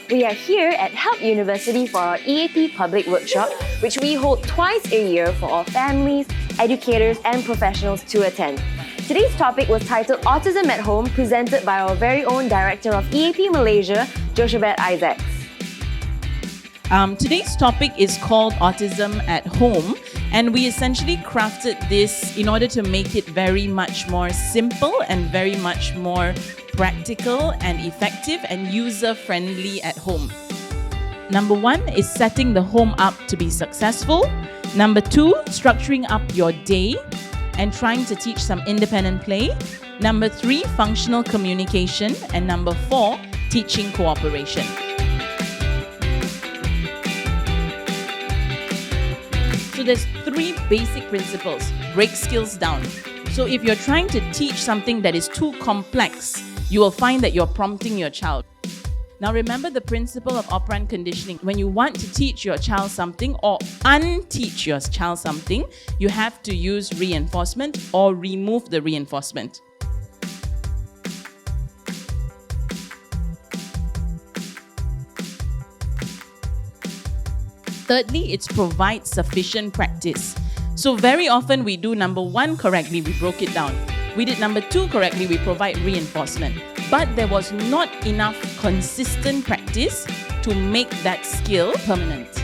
We are here at Help University for our EAP Public Workshop, which we hold twice a year for our families, educators and professionals to attend. Today's topic was titled Autism at Home, presented by our very own Director of EAP Malaysia, Jochebed Isaacs. Today's topic is called Autism at Home, and we essentially crafted this in order to make it very much more simple and very much more practical and effective and user-friendly at home. Number 1 is setting the home up to be successful. Number 2, structuring up your day and trying to teach some independent play. Number 3, functional communication. And number 4, teaching cooperation. So there's 3 basic principles. Break skills down. So if you're trying to teach something that is too complex, you will find that you're prompting your child. Now remember the principle of operant conditioning. When you want to teach your child something or unteach your child something, you have to use reinforcement or remove the reinforcement. Thirdly, it's provide sufficient practice. So very often we do number 1 correctly, we broke it down. We did number 2 correctly, we provide reinforcement. But there was not enough consistent practice to make that skill permanent.